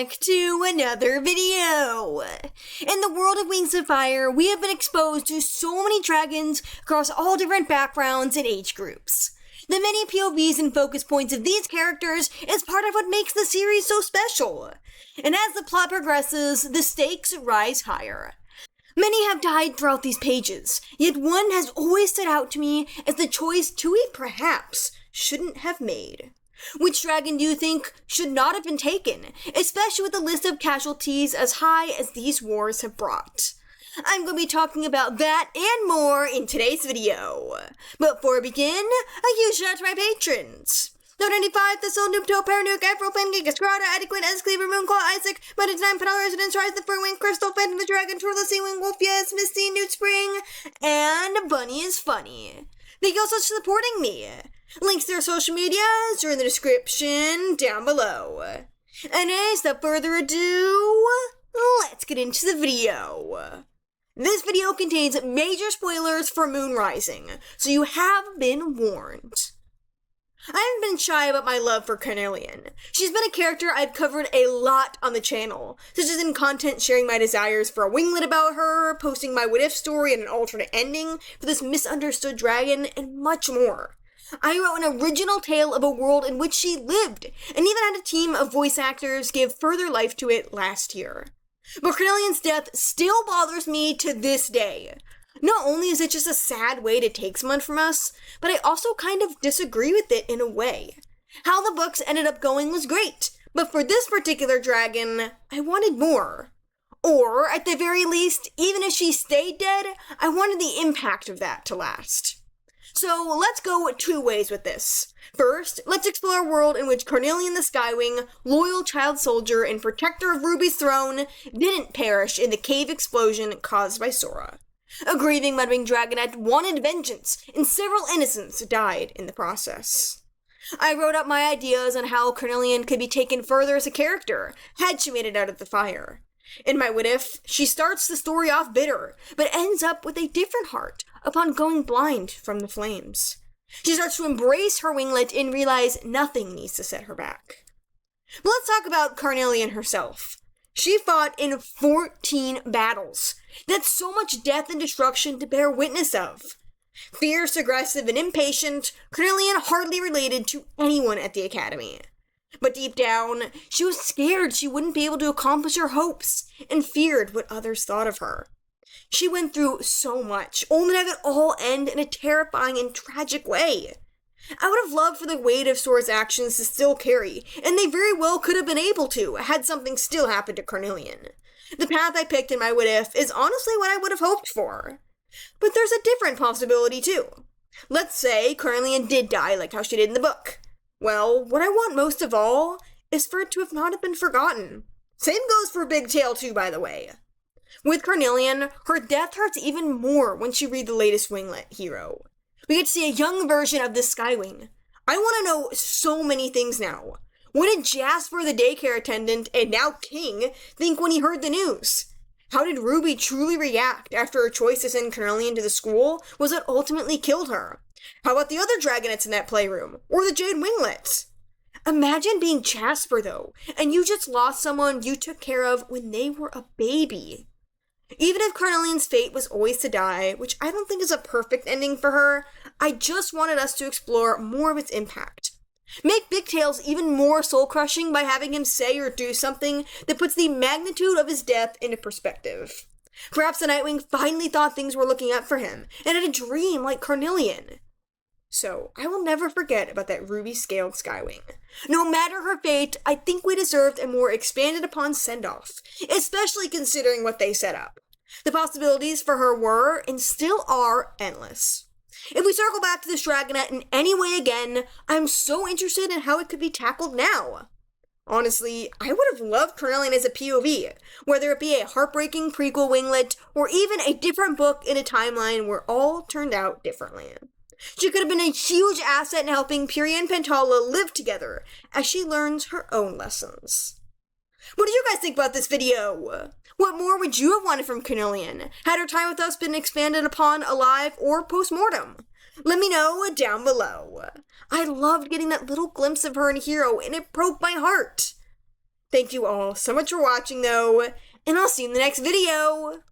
back to another video! In the world of Wings of Fire, we have been exposed to so many dragons across all different backgrounds and age groups. The many POVs and focus points of these characters is part of what makes the series so special. And as the plot progresses, the stakes rise higher. Many have died throughout these pages, yet one has always stood out to me as the choice Tui perhaps shouldn't have made. Which dragon do you think should not have been taken, especially with the list of casualties as high as these wars have brought? I'm going to be talking about that and more in today's video. But before we begin, a huge shout out to my patrons. $95, The Soul, Noobto, Paranuke, Afro, Pancake, Escrata, Adequate, Escleaver, Moonclaw, Isaac, Bunnyisfunny, Pantala Resident, Rise the Furwing, Crystal, Phantom the Dragon, TurtleTheSeawing, Wolfyez, Misty, Newt Spring, and Bunnyisfunny. Thank you all so much for supporting me. Links to their social medias are in the description down below. And without further ado, let's get into the video. This video contains major spoilers for Moon Rising, so you have been warned. I haven't been shy about my love for Carnelian. She's been a character I've covered a lot on the channel, such as in content sharing my desires for a winglet about her, posting my what if story and an alternate ending for this misunderstood dragon, and much more. I wrote an original tale of a world in which she lived, and even had a team of voice actors give further life to it last year. But Carnelian's death still bothers me to this day. Not only is it just a sad way to take someone from us, but I also kind of disagree with it in a way. How the books ended up going was great, but for this particular dragon, I wanted more. Or, at the very least, even if she stayed dead, I wanted the impact of that to last. So let's go two ways with this. First, let's explore a world in which Carnelian the SkyWing, loyal child soldier and protector of Ruby's throne, didn't perish in the cave explosion caused by Sora. A grieving Mudwing dragonette wanted vengeance, and several innocents died in the process. I wrote up my ideas on how Carnelian could be taken further as a character, had she made it out of the fire. In my what if, she starts the story off bitter, but ends up with a different heart upon going blind from the flames. She starts to embrace her winglet and realize nothing needs to set her back. But let's talk about Carnelian herself. She fought in 14 battles. That's so much death and destruction to bear witness of. Fierce, aggressive, and impatient, Carnelian hardly related to anyone at the academy. But deep down, she was scared she wouldn't be able to accomplish her hopes, and feared what others thought of her. She went through so much, only to have it all end in a terrifying and tragic way. I would have loved for the weight of Sora's actions to still carry, and they very well could have been able to, had something still happened to Carnelian. The path I picked in my what if is honestly what I would have hoped for. But there's a different possibility too. Let's say Carnelian did die like how she did in the book. Well, what I want most of all is for it to have not have been forgotten. Same goes for Big Tail too, by the way. With Carnelian, her death hurts even more when you read the latest Winglet hero. We get to see a young version of this SkyWing. I want to know so many things now. What did Jasper the daycare attendant, and now King, think when he heard the news? How did Ruby truly react after her choice to send Carnelian to the school was what ultimately killed her? How about the other dragonettes in that playroom? Or the Jade Winglets? Imagine being Jasper though, and you just lost someone you took care of when they were a baby. Even if Carnelian's fate was always to die, which I don't think is a perfect ending for her, I just wanted us to explore more of its impact. Make Big Tails even more soul-crushing by having him say or do something that puts the magnitude of his death into perspective. Perhaps the Nightwing finally thought things were looking up for him, and had a dream like Carnelian. So, I will never forget about that ruby-scaled SkyWing. No matter her fate, I think we deserved a more expanded upon send-off, especially considering what they set up. The possibilities for her were, and still are, endless. If we circle back to this dragonette in any way again, I'm so interested in how it could be tackled now. Honestly, I would have loved Carnelian as a POV, whether it be a heartbreaking prequel winglet, or even a different book in a timeline where all turned out differently. She could have been a huge asset in helping Piri and Pantala live together as she learns her own lessons. What did you guys think about this video? What more would you have wanted from Carnelian? Had her time with us been expanded upon alive or post-mortem? Let me know down below. I loved getting that little glimpse of her in Hero, and it broke my heart. Thank you all so much for watching, though, and I'll see you in the next video!